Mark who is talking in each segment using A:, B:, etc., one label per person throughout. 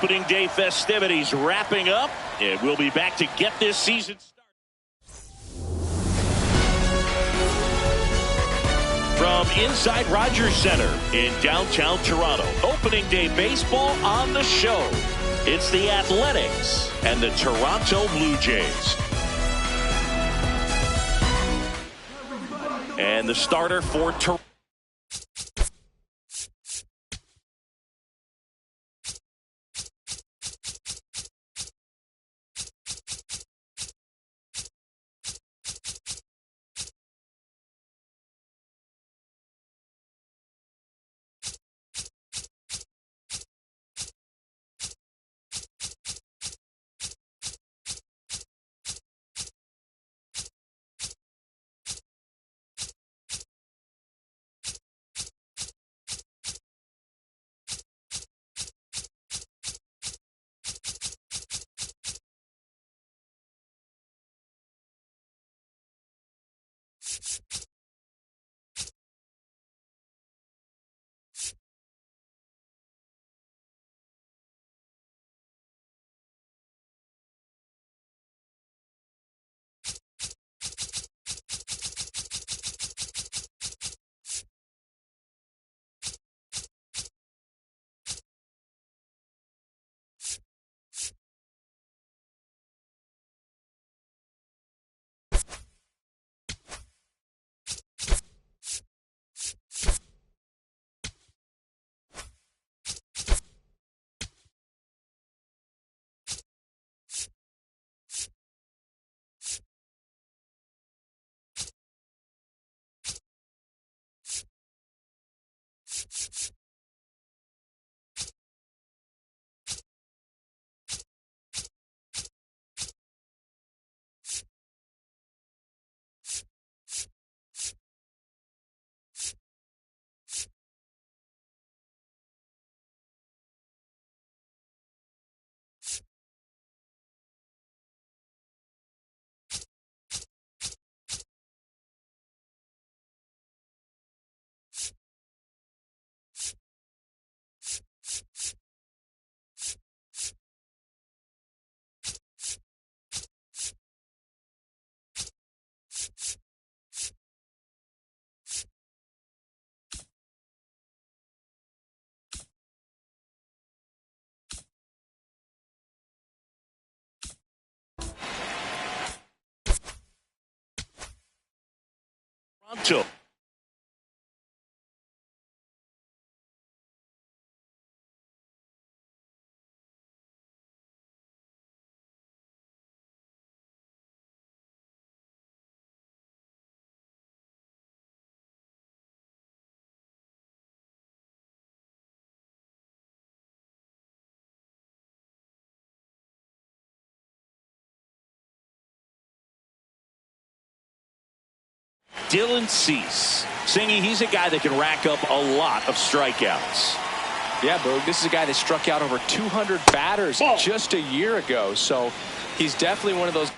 A: Opening day festivities wrapping up, and we'll be back to get this season started. From inside Rogers Center in downtown Toronto, opening day baseball on the show. It's the Athletics and the Toronto Blue Jays. And the starter for Toronto. Toronto. Dylan Cease. Singy, he's a guy that can rack up a lot of strikeouts.
B: Yeah, Boog, this is a guy that struck out over 200 batters just a year ago. So he's definitely one of those.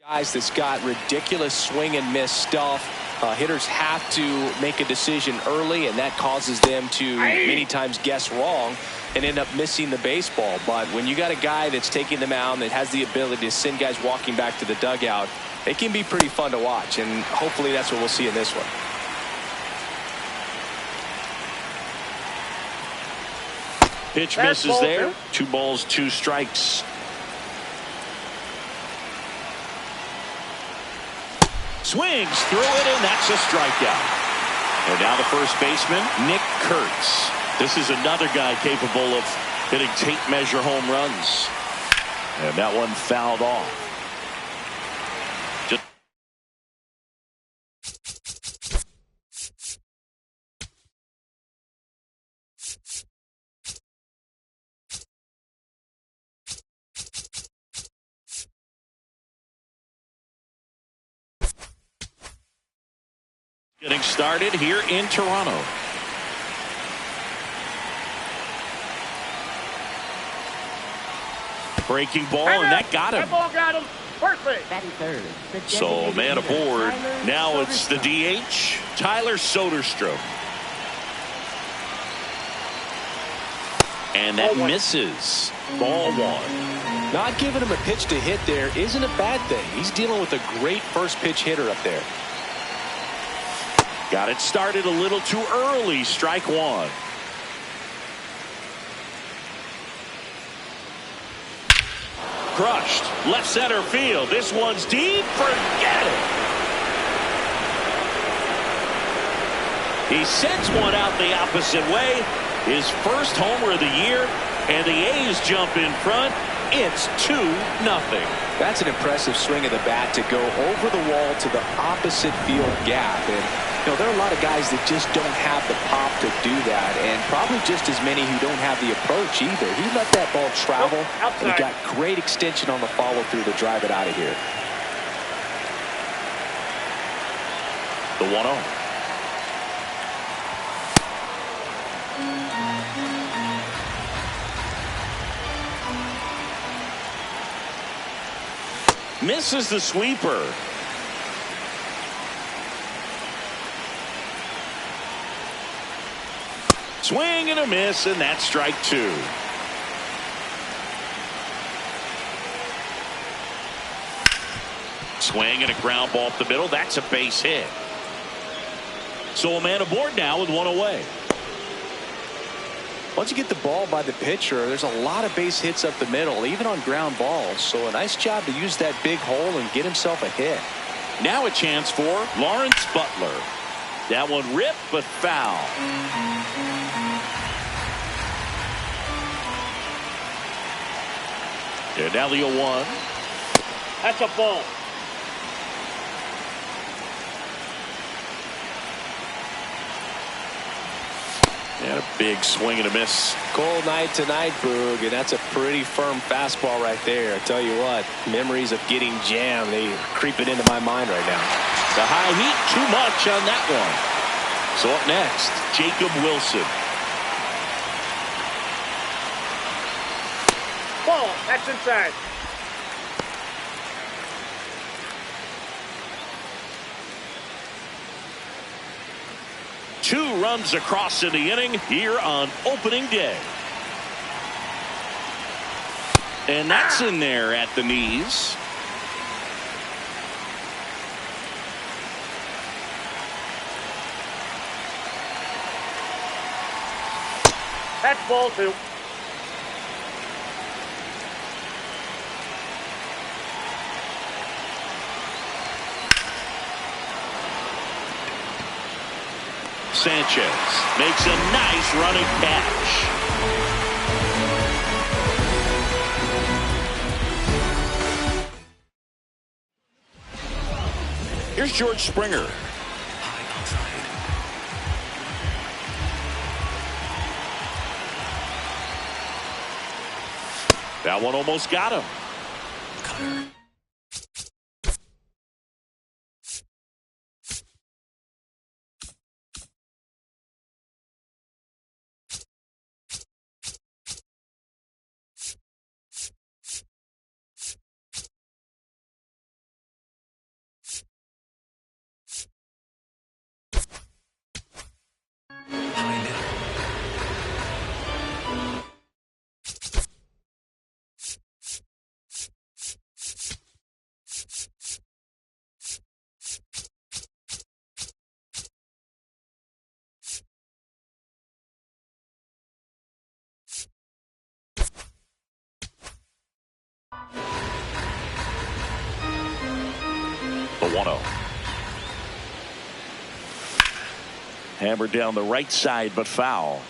B: Guys that's got ridiculous swing and miss stuff. Hitters have to make a decision early, and that causes them to many times guess wrong and end up missing the baseball. But when you got a guy that's taking the mound that has the ability to send guys walking back to the dugout, it can be pretty fun to watch, and hopefully that's what we'll see in this one.
A: Pitch misses there. 2 balls, 2 strikes. Swings through it, and that's a strikeout. And now the first baseman, Nick Kurtz. This is another guy capable of hitting tape measure home runs. And that one fouled off. Getting started here in Toronto. Breaking ball, and that got him.
C: That ball got him. First base.
D: Batting third.
A: So man aboard. Now it's the DH, Tyler Soderstrom. And that misses. Ball one.
B: Not giving him a pitch to hit there isn't a bad thing. He's dealing with a great first pitch hitter up there.
A: Got it started a little too early. Strike one. Crushed. Left center field. This one's deep. Forget it. He sends one out the opposite way. His first homer of the year. And the A's jump in front. It's 2-0.
B: That's an impressive swing of the bat to go over the wall to the opposite field gap. And there are a lot of guys that just don't have the pop to do that, and probably just as many who don't have the approach either. He let that ball travel, and he got great extension on the follow-through to drive it out of here.
A: The 1-0. Misses the sweeper. Swing and a miss, and that's strike two. Swing and a ground ball up the middle. That's a base hit. So a man aboard now with one away.
B: Once you get the ball by the pitcher, there's a lot of base hits up the middle, even on ground balls. So a nice job to use that big hole and get himself a hit.
A: Now a chance for Lawrence Butler. That one ripped, but foul. And now the 0-1.
C: That's a ball.
A: And a big swing and a miss.
B: Cold night tonight, Boog, and that's a pretty firm fastball right there. I tell you what, memories of getting jammed, they are creeping into my mind right now.
A: The high heat, too much on that one. So up next, Jacob Wilson.
C: Ball. That's inside.
A: Two runs across in the inning here on opening day. And that's in there at the knees.
C: That's ball two.
A: Sanchez makes a nice running catch. Here's George Springer. That one almost got him. The 1-0. Hammered down the right side, but foul.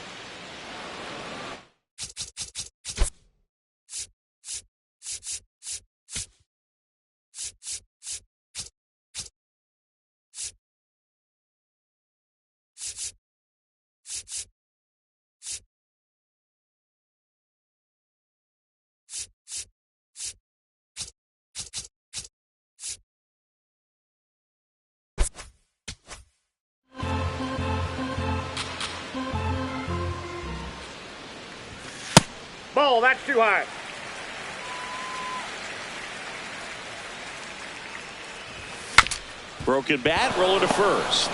C: Ball. That's too high.
A: Broken bat, rolling to first.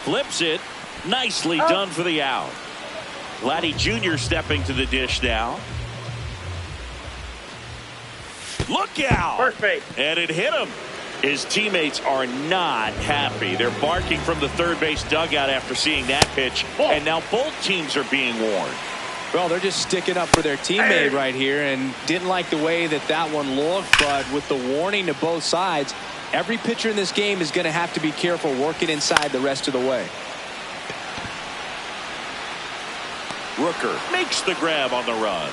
A: Flips it. Nicely done for the out. Vladdy Jr. stepping to the dish now. Look out!
C: First base.
A: And it hit him. His teammates are not happy. They're barking from the third base dugout after seeing that pitch. And now both teams are being warned.
B: Well, they're just sticking up for their teammate right here and didn't like the way that one looked. But with the warning to both sides, every pitcher in this game is going to have to be careful working inside the rest of the way.
A: Rooker makes the grab on the run.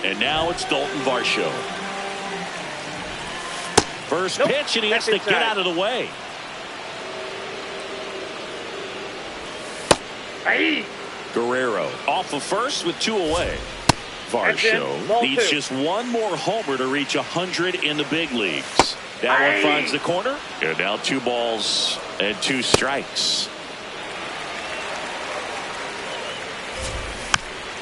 A: And now it's Dalton Varsho. First pitch, and he has to get out of the way. Guerrero off of first with 2 away. Varsho needs just one more homer to reach 100 in the big leagues. That one finds the corner. And now 2 balls and 2 strikes.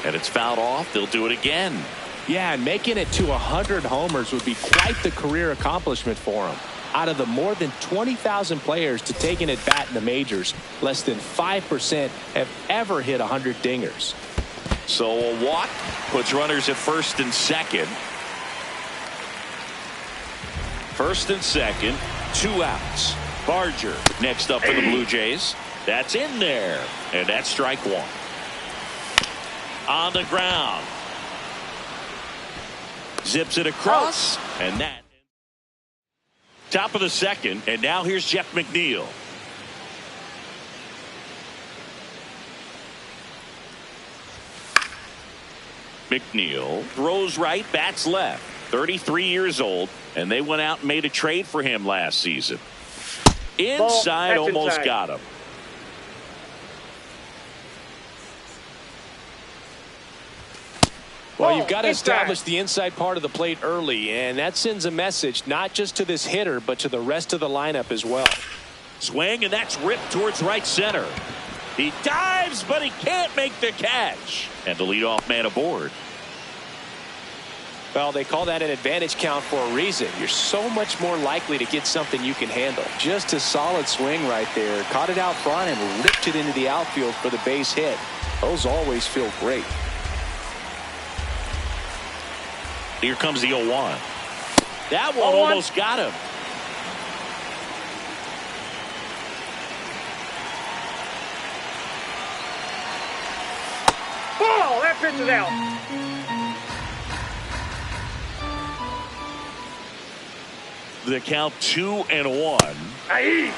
A: And it's fouled off. They'll do it again.
B: Yeah, and making it to 100 homers would be quite the career accomplishment for him. Out of the more than 20,000 players to take an at-bat in the majors, less than 5% have ever hit 100 dingers.
A: So a walk puts runners at first and second. First and second, 2 outs. Barger next up for the Blue Jays. That's in there. And that's strike 1. On the ground. Zips it across. And that. Top of the second. And now here's Jeff McNeil. McNeil throws right, bats left. 33 years old. And they went out and made a trade for him last season. Inside, almost got him.
B: Well, you've got to establish the inside part of the plate early, and that sends a message not just to this hitter, but to the rest of the lineup as well.
A: Swing, and that's ripped towards right center. He dives, but he can't make the catch. And the leadoff man aboard.
B: Well, they call that an advantage count for a reason. You're so much more likely to get something you can handle. Just a solid swing right there. Caught it out front and ripped it into the outfield for the base hit. Those always feel great.
A: Here comes the 0-1. That one almost got him.
C: Oh, that pitch is out.
A: The count 2-1.
C: Aye.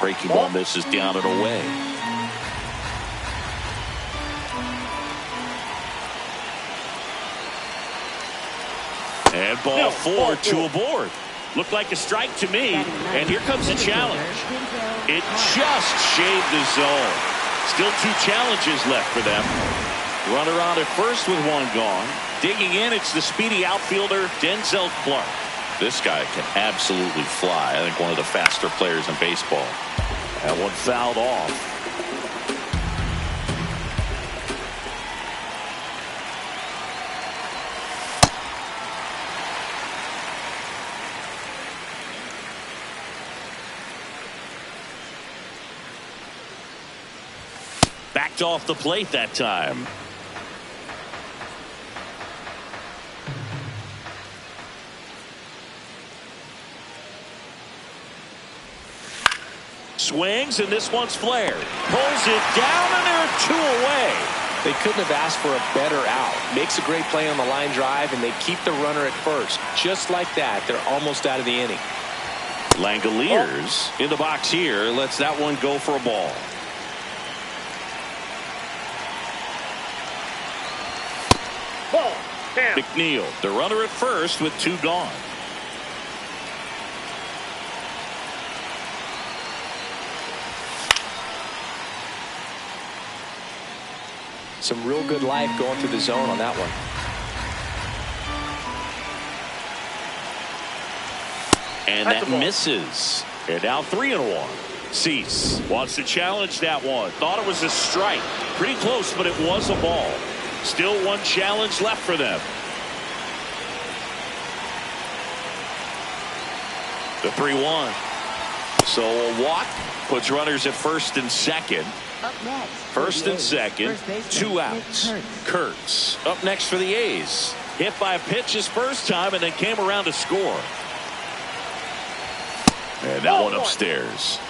A: Breaking ball misses down and away. And ball 4, 2 aboard. Looked like a strike to me. And here comes the challenge. It just shaved the zone. Still 2 challenges left for them. Runner on at first with 1 gone. Digging in, it's the speedy outfielder Denzel Clark. This guy can absolutely fly. I think one of the faster players in baseball. That one fouled off. Backed off the plate that time. Swings, and this one's flared. Pulls it down, and they're 2 away.
B: They couldn't have asked for a better out. Makes a great play on the line drive, and they keep the runner at first. Just like that, they're almost out of the inning.
A: Langoliers in the box here. Lets that one go for a ball.
C: Ball. Down.
A: McNeil, the runner at first with 2 gone.
B: Some real good life going through the zone on that one.
A: And that misses. And now 3-1. Cease wants to challenge that one. Thought it was a strike. Pretty close, but it was a ball. Still one challenge left for them. The 3-1. So a walk puts runners at first and second.
D: Up next,
A: First and second, 2 outs. Kurtz up next for the A's. Hit by a pitch his first time and then came around to score. And that one upstairs.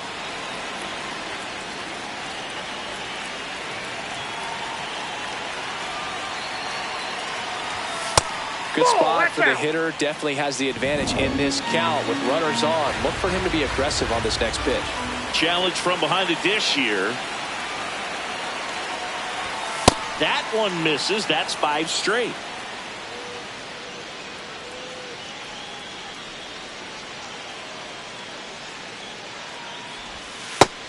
B: Good spot for the hitter. Definitely has the advantage in this count with runners on. Look for him to be aggressive on this next pitch.
A: Challenge from behind the dish here. That one misses. That's 5 straight.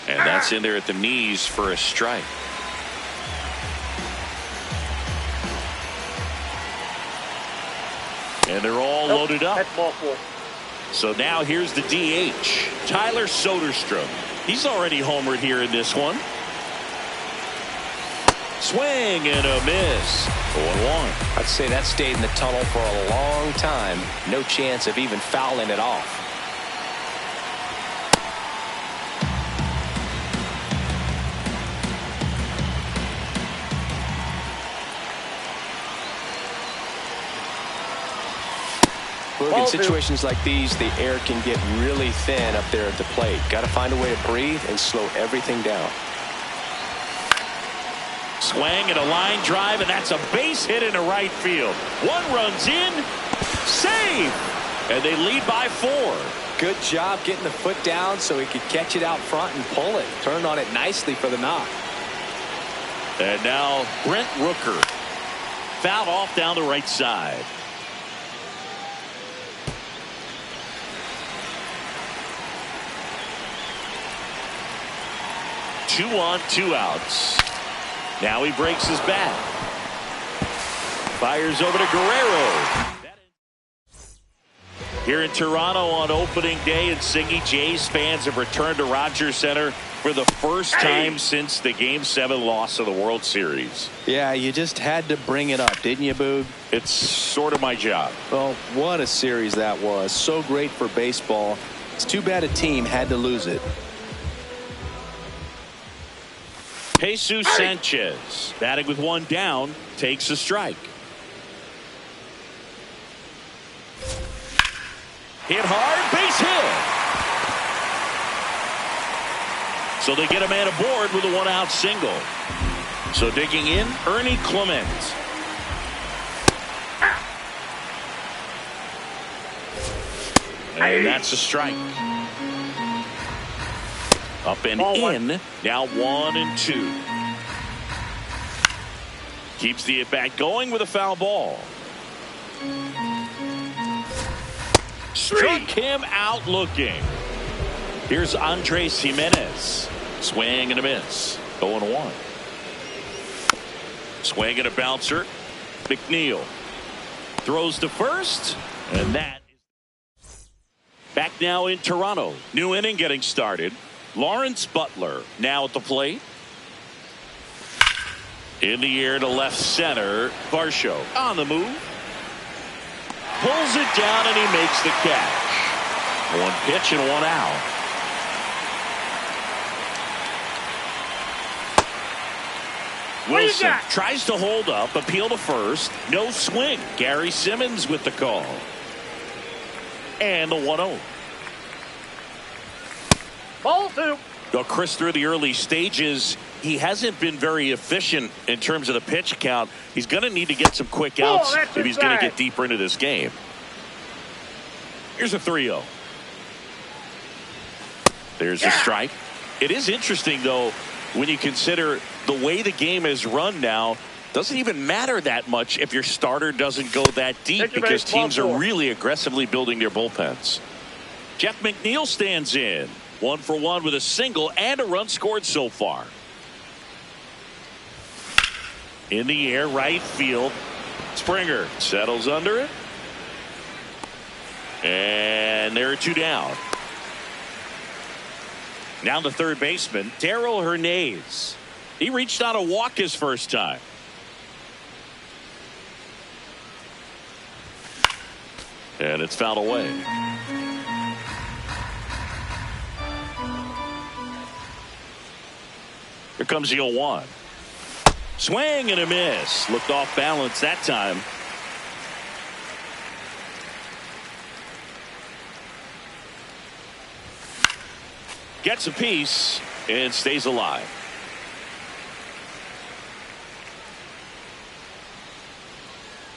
A: And that's in there at the knees for a strike. And they're all loaded up.
C: That's ball 4.
A: So now here's the DH, Tyler Soderstrom. He's already homered here in this one. Swing and a miss. 0-1.
B: I'd say that stayed in the tunnel for a long time. No chance of even fouling it off. In situations like these, the air can get really thin up there at the plate. Got to find a way to breathe and slow everything down.
A: Swing and a line drive, and that's a base hit into right field. One runs in, save, and they lead by 4.
B: Good job getting the foot down so he could catch it out front and pull it. Turned on it nicely for the knock.
A: And now Brent Rooker fouled off down the right side. Two on, 2 outs. Now he breaks his bat. Fires over to Guerrero. Here in Toronto on opening day, and Siggy, Jays fans have returned to Rogers Center for the first time since the Game 7 loss of the World Series.
B: Yeah, you just had to bring it up, didn't you, Boog?
A: It's sort of my job.
B: Well, what a series that was. So great for baseball. It's too bad a team had to lose it.
A: Jesus Sanchez, batting with 1 down, takes a strike. Hit hard, base hit. So they get a man aboard with a 1-out single. So digging in, Ernie Clement. And that's a strike. Up and in. Now 1-2. Keeps the at-bat going with a foul ball. Struck him out looking. Here's Andres Jimenez. Swing and a miss. 0-1. Swing and a bouncer. McNeil throws to first, and that is back now in Toronto. New inning getting started. Lawrence Butler now at the plate. In the air to left center. Varsho on the move. Pulls it down and he makes the catch. 1 pitch and 1 out. Wilson tries to hold up, appeal to first. No swing. Gary Simmons with the call. And the 1-0.
C: Ball 2.
A: Well, Chris, through the early stages, he hasn't been very efficient in terms of the pitch count. He's going to need to get some quick outs if he's going to get deeper into this game. Here's a 3-0. There's a strike. It is interesting, though, when you consider the way the game is run now. Doesn't even matter that much if your starter doesn't go that deep because teams are really aggressively building their bullpens. Jeff McNeil stands in. 1 for 1 with a single and a run scored so far. In the air, right field. Springer settles under it. And there are 2 down. Now the third baseman, Darrell Hernandez. He reached on a walk his first time. And it's fouled away. Here comes the 0-1. Swing and a miss. Looked off balance that time. Gets a piece and stays alive.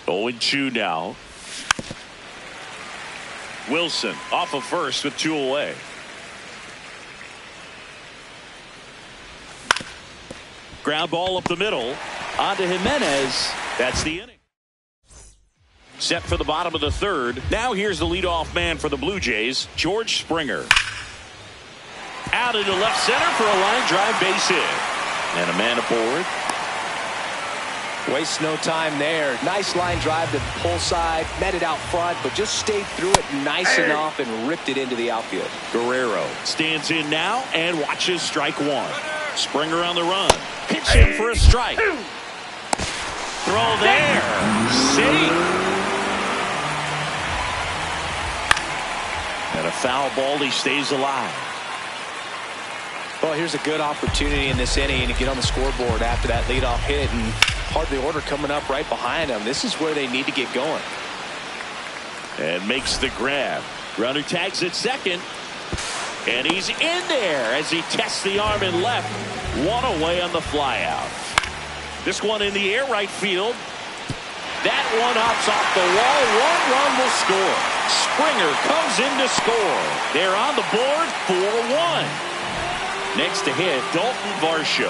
A: Going 2 now. Wilson off of first with 2 away. Ground ball up the middle. On to Jimenez. That's the inning. Set for the bottom of the third. Now here's the leadoff man for the Blue Jays, George Springer. Out into left center for a line drive base hit. And a man aboard.
B: Wastes no time there. Nice line drive to the pull side. Met it out front, but just stayed through it nice enough and ripped it into the outfield.
A: Guerrero stands in now and watches strike 1. Springer on the run. Pitch in for a strike. Throw there. Safe. And a foul ball. He stays alive.
B: Well, here's a good opportunity in this inning to get on the scoreboard after that leadoff hit, and part of the order coming up right behind them. This is where they need to get going.
A: And makes the grab. Runner tags at second. And he's in there as he tests the arm in left. 1 away on the flyout. This one in the air right field. That one hops off the wall. 1 run will score. Springer comes in to score. They're on the board 4-1. Next to hit, Dalton Varsho.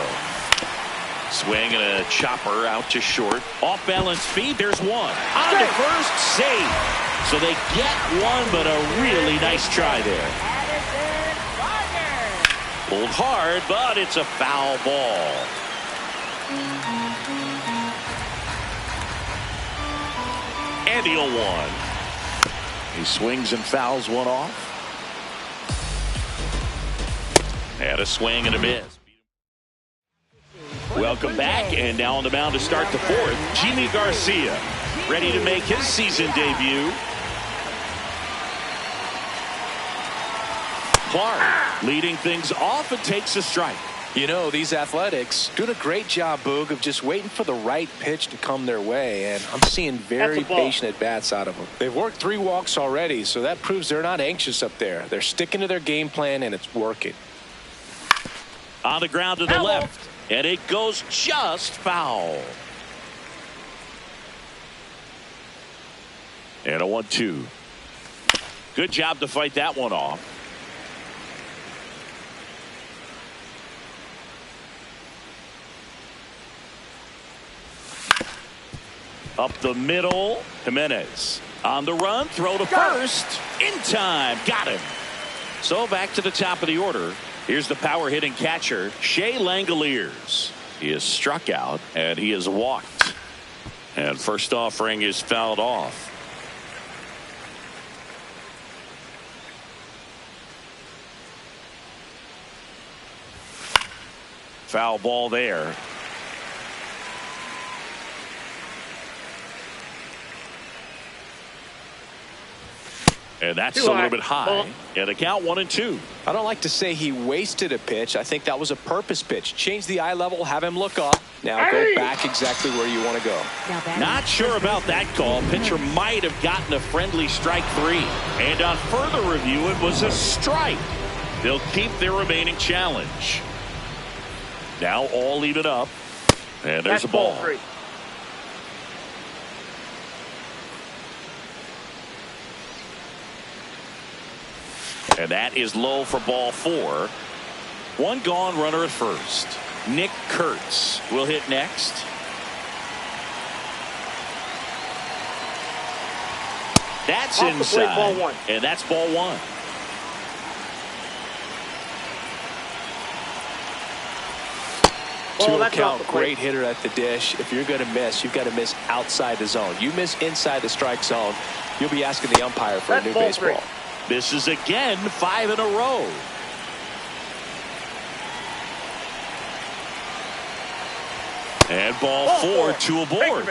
A: Swing and a chopper out to short. Off balance speed, there's 1. On to first, save. So they get 1, but a really nice try there. Pulled hard, but it's a foul ball. And the 0-1. He swings and fouls 1 off. And a swing and a miss. Welcome back, and now on the mound to start the 4th, Jimmy Garcia, ready to make his season debut. Clark leading things off and takes a strike.
B: You know, these Athletics doing a great job, Boog, of just waiting for the right pitch to come their way, and I'm seeing very patient at-bats out of them. They've worked 3 walks already, so that proves they're not anxious up there. They're sticking to their game plan, and it's working.
A: On the ground to the left, and it goes just foul. And a 1-2. Good job to fight that one off. Up the middle, Jimenez. On the run, throw to first. In time, got him. So back to the top of the order. Here's the power hitting catcher, Shea Langoliers. He is struck out and he is walked. And first offering is fouled off. Foul ball there. And that's a little bit high. And a count 1-2.
B: I don't like to say he wasted a pitch. I think that was a purpose pitch. Change the eye level, have him look up. Now go back exactly where you want to go.
A: Not sure about that call. Pitcher might have gotten a friendly strike 3. And on further review, it was a strike. They'll keep their remaining challenge. Now all even up. And there's a ball. And that is low for ball 4. 1 gone, runner at first. Nick Kurtz will hit next. That's inside.
C: Ball 1.
A: And that's ball 1.
B: Two count, great hitter at the dish. If you're going to miss, you've got to miss outside the zone. You miss inside the strike zone, you'll be asking the umpire for a new baseball.
A: This is again 5 in a row. And ball four, two aboard.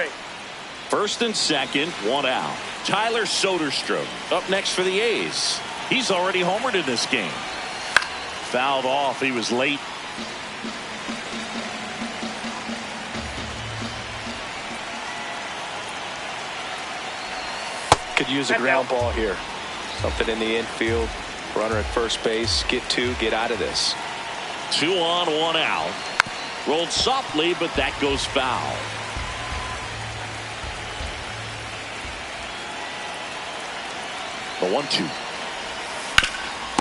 A: First and second, one out. Tyler Soderstrom up next for the A's. He's already homered in this game. Fouled off. He was late.
B: Could use a ground ball here. Something in the infield. Runner at first base. Get two. Get out of this.
A: 2 on, 1 out. Rolled softly, but that goes foul. The 1-2.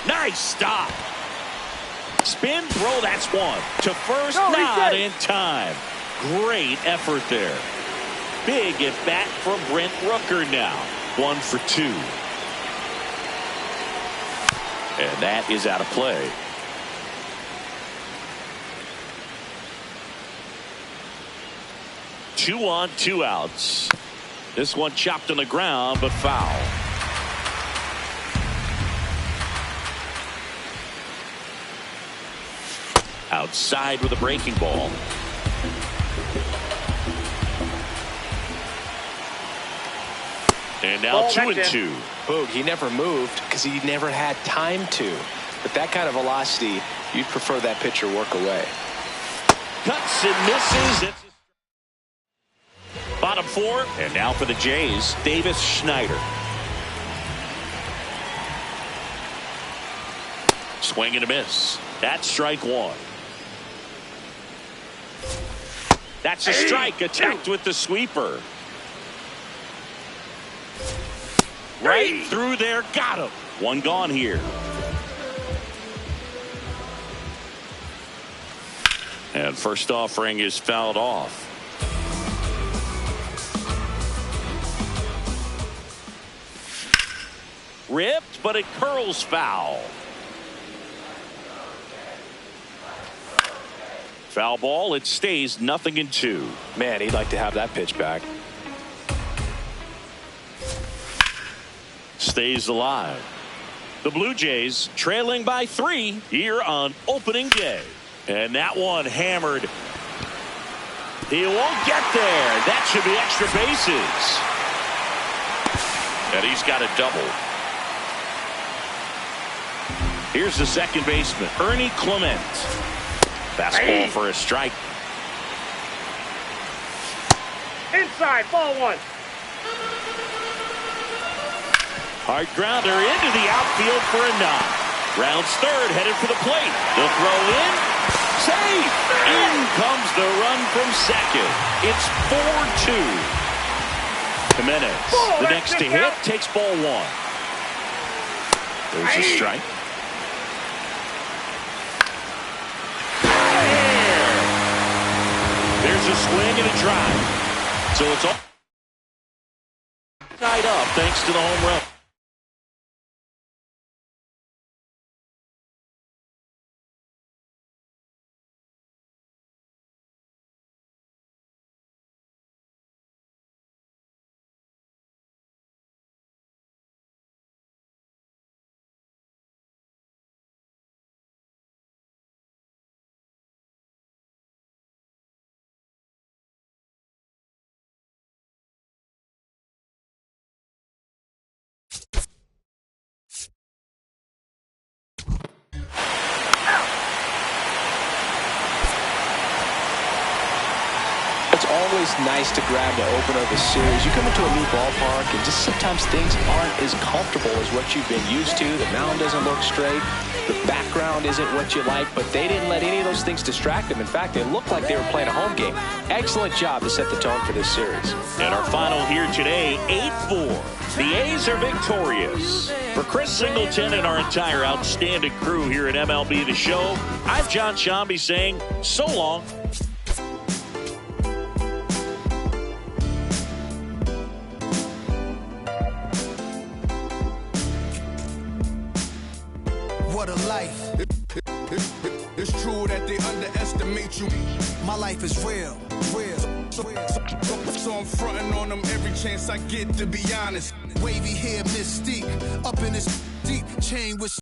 A: Nice stop. Spin throw, that's one. To first, not in time. Great effort there. Big at bat from Brent Rooker now. 1 for 2. And that is out of play. Two on, 2 outs. This one chopped on the ground, but foul. Outside with a breaking ball. And now 2-2.
B: Boog, he never moved because he never had time to. With that kind of velocity, you'd prefer that pitcher work away.
A: Cuts and misses. Bottom 4. And now for the Jays, Davis Schneider. Swing and a miss. That's strike 1. That's a strike. Attacked with the sweeper. Right through there. Got him. 1 gone here. And first offering is fouled off. Ripped, but it curls foul. Foul ball. It stays 0-2.
B: Man, he'd like to have that pitch back.
A: Stays alive. The Blue Jays trailing by 3 here on opening day. And that one hammered. He won't get there. That should be extra bases. And he's got a double. Here's the second baseman, Ernie Clement. Fastball for a strike.
C: Inside, ball 1.
A: Hard grounder into the outfield for a knock. Rounds third, headed for the plate. They'll throw in. Safe. In comes the run from second. It's 4-2. Jimenez, the next to hit, takes ball 1. There's a strike. There's a swing and a drive. So it's all tied up thanks to the home run.
B: Always nice to grab the opener of the series. You come into a new ballpark and just sometimes things aren't as comfortable as what you've been used to. The mound doesn't look straight. The background isn't what you like, but they didn't let any of those things distract them. In fact, they looked like they were playing a home game. Excellent job to set the tone for this series.
A: And our final here today, 8-4. The A's are victorious. For Chris Singleton and our entire outstanding crew here at MLB The Show, I'm John Shambi saying so long.
D: What a life. It's true that they underestimate you. My life is real. So I'm fronting on them every chance I get, to be honest. Wavy hair, mystique, up in this deep chain with